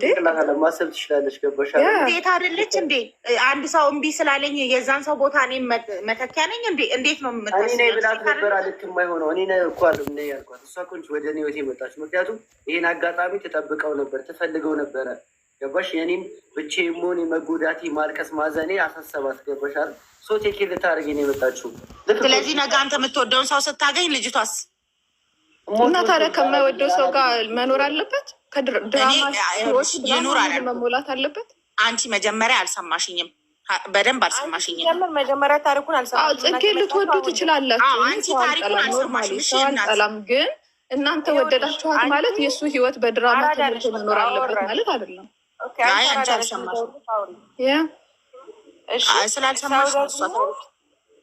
ጭንቅላት አለ ማሰብ ትችላለች። ገባሽ? እንዴት አይደለች እንዴ? አንድ ሰው እምቢ ስላለኝ የዛን ሰው ቦታ እኔ መተኪያ ነኝ እንዴ? እንዴት ነው እኔ ብላት ነበር ልክ የማይሆነው እኔ እኮ አይደለም ያልኳት። እሷ እኮ ወደ እኔ ህይወት የመጣች ምክንያቱም ይሄን አጋጣሚ ትጠብቀው ነበር፣ ትፈልገው ነበረ። ገባሽ? የኔም ብቻዬን መሆን መጎዳቴ፣ ማልቀስ፣ ማዘኔ አሳሰባት። ገባሻል? ሶ ቴክ ልታደርጊ ነው የመጣችው። ስለዚህ ነገ አንተ የምትወደውን ሰው ስታገኝ ልጅቷስ እና ታዲያ ከማይወደው ሰው ጋር መኖር አለበት? ከድራማ መሞላት አለበት? አንቺ መጀመሪያ አልሰማሽኝም፣ በደንብ አልሰማሽኝም። መጀመሪያ ታሪኩን አልሰማሽኝም። ጽጌ ልትወዱ ትችላላችሁ። አንቺ ታሪኩን አልሰማሽም። ሰው አልጠላም፣ ግን እናንተ ወደዳችኋት ማለት የእሱ ህይወት በድራማ ተሞልቶ መኖር አለበት ማለት አይደለም። አንቺ አልሰማሽም። ስላልሰማሽ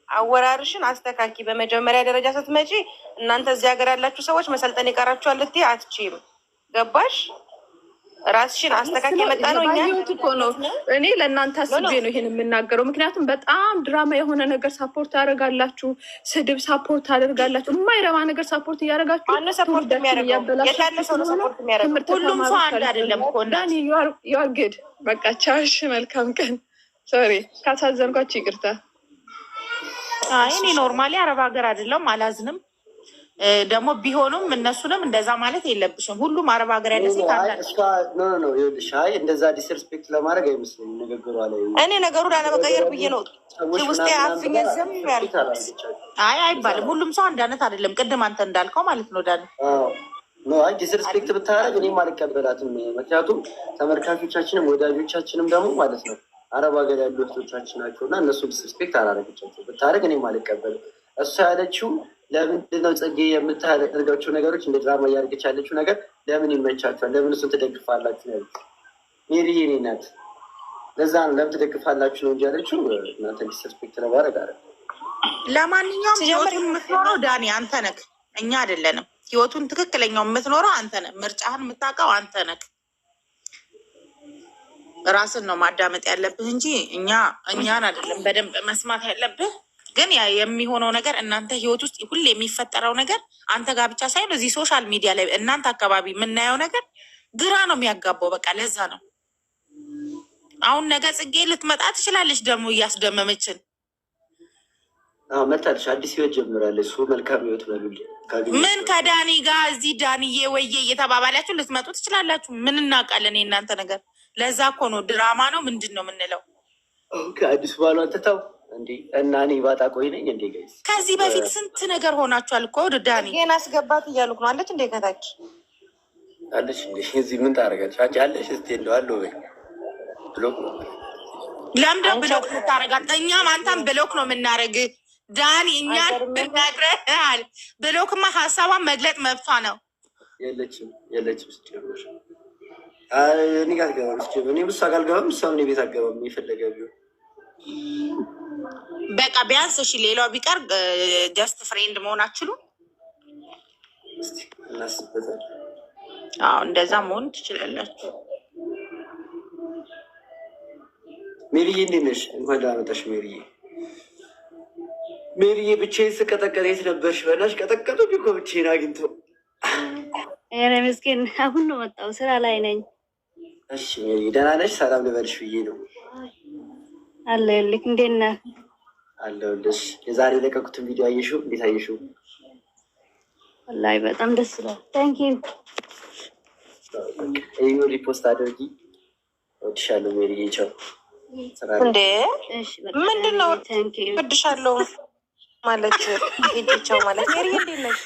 አወራርሽን አስተካኪ። በመጀመሪያ ደረጃ ስትመጪ እናንተ እዚህ ሀገር ያላችሁ ሰዎች መሰልጠን ይቀራችኋል ልትይ አትችይም። ገባሽ? ራስሽን አስተካኪ። የመጣ ነው እኛ እኮ ነው። እኔ ለእናንተ አስቤ ነው ይሄን የምናገረው። ምክንያቱም በጣም ድራማ የሆነ ነገር ሳፖርት ያደርጋላችሁ፣ ስድብ ሳፖርት አደርጋላችሁ፣ የማይረባ ነገር ሳፖርት እያደረጋችሁ ሁሉም ሰው አንድ አይደለም እኮ እንዳኒ ዩአር ግድ። በቃ ቻሽ፣ መልካም ቀን። ሶሪ ካሳዘንኳችሁ ይቅርታ። እኔ ኖርማሊ አረብ ሀገር አይደለም አላዝንም። ደግሞ ቢሆኑም እነሱንም እንደዛ ማለት የለብሽም። ሁሉም አረብ ሀገር ያለ ሴት አይ እንደዛ ዲስርስፔክት ለማድረግ አይመስለኝም ንግግሯ ላይ። እኔ ነገሩ ላለመቀየር ብዬ ነው ውስጤ አፍኜ ዝም ያልኩት። አይባልም። ሁሉም ሰው አንድ አይነት አይደለም። ቅድም አንተ እንዳልከው ማለት ነው ዳን አይ ዲስርስፔክት ብታደርግ እኔም አልቀበላትም። ምክንያቱም ተመልካቾቻችንም ወዳጆቻችንም ደግሞ ማለት ነው አረብ ሀገር ያሉ እህቶቻችን ናቸው እና እነሱ ዲስርስፔክት አላደረገቻቸው ብታደርግ እኔም አልቀበልም። እሷ ያለችው ለምንድነው ጽጌ የምታደርጋቸው ነገሮች እንደ ድራማ እያደረገች ያለችው ነገር ለምን ይመቻቸዋል? ለምን እሱን ትደግፋላችሁ ነው ያለችው። ሜሪዬ እኔ ናት። ለዛ ነው ለምን ትደግፋላችሁ ነው እንጂ ያለችው እናንተ ዲስርስፔክት ለማድረግ አለ። ለማንኛውም ህይወቱን የምትኖረው ዳኒ አንተ ነህ፣ እኛ አይደለንም። ህይወቱን ትክክለኛው የምትኖረው አንተ ነህ። ምርጫህን የምታውቀው አንተ ነህ። ራስን ነው ማዳመጥ ያለብህ እንጂ እኛን አይደለም በደንብ መስማት ያለብህ። ግን ያ የሚሆነው ነገር እናንተ ህይወት ውስጥ ሁሌ የሚፈጠረው ነገር አንተ ጋር ብቻ ሳይሆን እዚህ ሶሻል ሚዲያ ላይ እናንተ አካባቢ የምናየው ነገር ግራ ነው የሚያጋባው። በቃ ለዛ ነው አሁን ነገ ጽጌ ልትመጣ ትችላለች፣ ደግሞ እያስደመመችን መታለች። አዲስ ህይወት ጀምራለች። እሱ መልካም ህይወት በሉልኝ። ምን ከዳኒ ጋር እዚህ ዳኒዬ ወዬ እየተባባላችሁ ልትመጡ ትችላላችሁ። ምን እናውቃለን የእናንተ ነገር። ለዛ እኮ ነው ድራማ ነው ምንድን ነው የምንለው። አዲስ ባሏን ትተው እንዴ እና እኔ ባጣ ቆይ ነኝ እንዴ? ጋይስ ከዚህ በፊት ስንት ነገር ሆናችኋል እኮ። ዳኒ ይሄን አስገባት እያሉክ ነው አለች እንዴ? ከታች አለች እንዴ? እዚህ ምን ታደርጋለች? አንቺ አለሽ እስቲ እንደው አለው በይ ብሎክ ነው። ለምንድን ብሎክ የምታደርጋት? እኛም አንተም ብሎክ ነው የምናደርግ ዳኒ። እኛን ብናግረሃል ብሎክማ ሀሳቧን መግለጥ መብቷ ነው። የለችም ስጭሮሽ እኔ ጋር አልገባም። ስጭሮ እኔ ብሷ ጋር አልገባም። እሷ እኔ ቤት አልገባም። የፈለገ ቢሆን በቃ ቢያንስ እሺ፣ ሌላው ቢቀር ጀስት ፍሬንድ መሆን አትችሉም? እናስበታለን። አዎ እንደዛ መሆን ትችላላችሁ። ሜሪዬ እንዴት ነሽ? እንኳን ደህና መጣሽ ሜሪዬ። ሜሪዬ ብቻዬን ስቀጠቀጥ የት ነበርሽ? በእናትሽ ቀጠቀጡኝ እኮ ብቻዬን አግኝተው። ኧረ ምስኪን አሁን ነው መጣሁ፣ ስራ ላይ ነኝ። እሺ ሜሪዬ ደህና ነሽ? ሰላም ልበልሽ ብዬ ነው። አለሁልህ። እንዴት ነህ? አለሁልሽ። የዛሬ የለቀቁትን ቪዲዮ አየሽው? እንዴት አየሽው? ወላሂ በጣም ደስ ይላል። ታንኪዩ። ይሄ ሪፖስት አድርጊ። እወድሻለሁ ሜሪዬ። ቻው። እንዴ ምንድን ነው እወድሻለሁ ማለት? ቻው ማለት ሜሪዬ እንዴት ነሽ?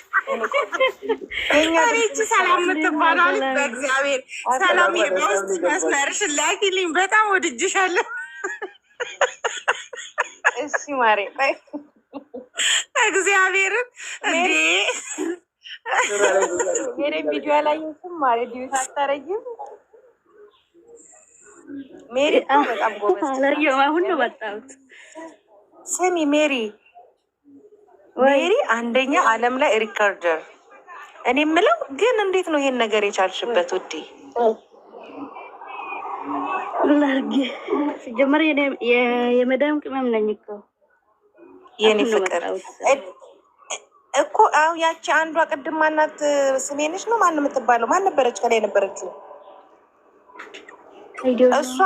ሪች ሰላም የምትባለው በእግዚአብሔር ሰላም የውስጥ መስመርሽን ላኪልኝ። በጣም ወድጅሻለሁ። እሺ ማሬ እግዚአብሔርን እንዴ ሜሪ ቪዲዮ አላየሽም? ማሬ ዲዩት አታረጊም? ሜሪ በጣም ጎበዝ አላየሁም። አሁን ነው መጣሁት። ስሚ ሜሪ አንደኛ ዓለም ላይ ሪካርደር። እኔ የምለው ግን እንዴት ነው ይሄን ነገር የቻልሽበት ውዴ? ላርግ ሲጀመር የመዳም ቅመም ነኝ እኮ የኔ ፍቅር እኮ። አሁ ያቺ አንዷ ቅድም ማናት ስሜንሽ ነው ማን የምትባለው? ማን ነበረች ከላይ የነበረችው? እሷ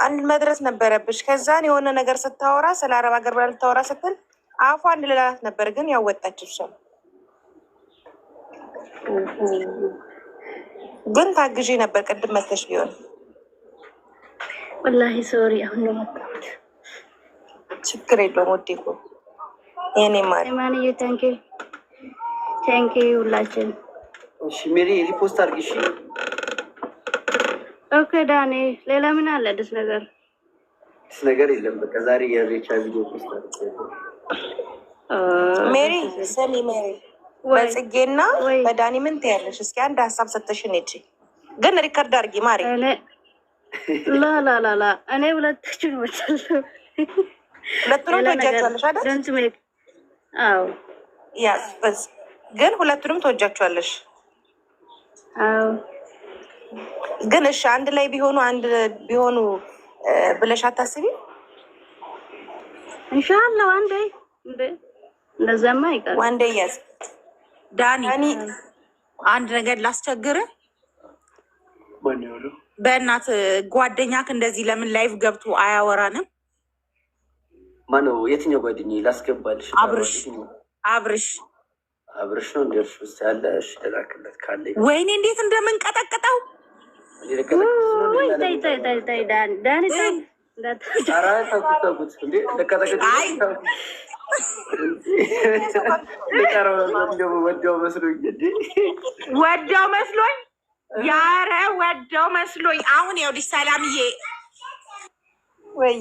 አንድ መድረስ ነበረብሽ። ከዛን የሆነ ነገር ስታወራ ስለ አረብ ሀገር ብላ ልታወራ ስትል አፏ አንድ ልላት ነበር፣ ግን ያወጣች እሷ ግን ታግዢ ነበር። ቅድም መተሽ ቢሆን ወላሂ ሶሪ። አሁን ነው መጣሁት። ችግር የለውም ውዴ እኮ የኔ ማንዬ ቴንኪ ሁላችን። እሺ ሜሪ ሪፖስት አድርጊ። እሺ ኦኬ ዳኒ፣ ሌላ ምን አለ አዲስ ነገር? አዲስ ነገር የለም። በቃ ዛሬ የሬቻ ቪዲዮ ፖስት አድርጊ። ሜሪ ሰኒ ሜሪ በጽጌና በዳኒ ምን ትያለሽ? እስኪ አንድ ሀሳብ ሰተሽን ሂጂ፣ ግን ሪከርድ አድርጊ ማሪ። ላ እኔ ሁለታችን ወቻለሁ። ሁለቱንም ተወጃቸዋለሽ አይደል? አዎ ያ ግን ሁለቱንም ተወጃቸዋለሽ። አዎ ግን እሺ አንድ ላይ ቢሆኑ ብለሽ አታስቢ? ኢንሻአላህ አንዴ እንደዛማ ይቀር አንዴ ያዝ። ዳኒ አንድ ነገር ላስቸግርህ። በእናት ጓደኛክ እንደዚህ ለምን ላይቭ ገብቶ አያወራንም? ማነው? የትኛው ጓደኛዬ? ላስገባልሽ። አብርሽ ነው እንደርሱ ውስጥ ያለ። እሺ ተላክለት ካለ ወይኔ እንዴት እንደምንቀጠቅጠው ታይ ዳኒ ወደው መስሎኝ ያረ ወደው መስሎኝ። አሁን ይኸውልሽ ሰላምዬ፣ ወይ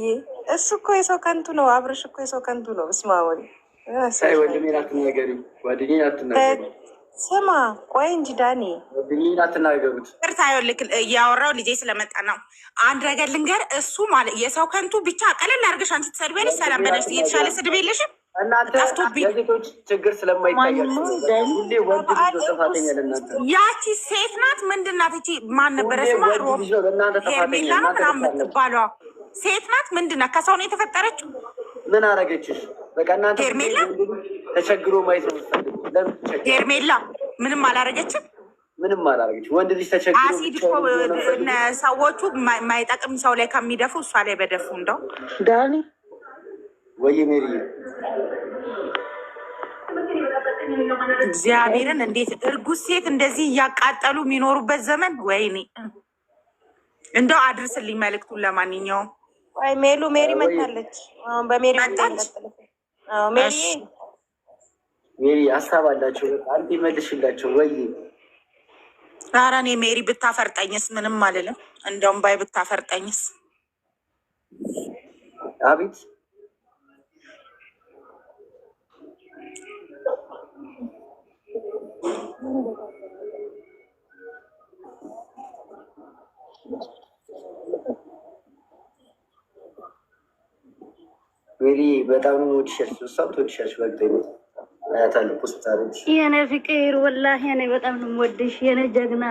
እሱ እኮ የሰው ከንቱ ነው። አብርሽ እኮ የሰው ከንቱ ነው። እስማወል ሳይ ወንድሜን አትናገሪ፣ ጓደኛዬን አትናገሪ። ስማ ቆይ እንጂ ዳኒ ወንድሜን አትናገሩት። ቅርታ ይኸውልህ፣ እያወራው ልጄ ስለመጣ ነው። አንድ ነገር ልንገር፣ እሱ ማለት የሰው ከንቱ ብቻ ቀለል አድርገሽ አንቺ ትሰድቢያለሽ። ሰላም በለሽ። የተሻለ ስድብ የለሽም። የሴቶች ችግር ስለማይታያችሁ ሁሌ ወንድ ልጅ ጥፋተኛ ለእናንተ። ያቺ ሴት ናት። ምንድን ናት እቺ? ማን ነበረ ስማ? ሄርሜላ ነው ምናምን የምትባለዋ ሴት ናት። ምንድን ናት? ከሰው ነው የተፈጠረችው። ምን አረገችሽ? በቃ እናንተ ሄርሜላ ተቸግሮ ማየት ነው የምትፈልጉ። ሄርሜላ ምንም አላረገችም። ምንም አላረገችም። ወንድ ልጅ ተቸግሮ አሲድ እኮ ሰዎቹ የማይጠቅም ሰው ላይ ከሚደፉ እሷ ላይ በደፉ። እንደው ዳኒ ወይ ሜሪ እግዚአብሔርን እንዴት እርጉዝ ሴት እንደዚህ እያቃጠሉ የሚኖሩበት ዘመን። ወይኔ እንደው አድርስልኝ መልዕክቱን። ለማንኛውም ወይ ሜሪ መታለች። አሁን በሜሪ መጣች። ሜሪ ሀሳብ አላቸው። አንተ መልሽላቸው። ወይ ኧረ እኔ ሜሪ ብታፈርጠኝስ ምንም አልልም። እንደውም ባይ ብታፈርጠኝስ። አቤት ሜሪ በጣም ነው ወድሻለሽ። እሷም ትወድሻለሽ። በግጠኝ አያታለሁ ፖስት አለች። የኔ ፍቅር ወላሂ እኔ በጣም ነው የምወድሽ የኔ ጀግና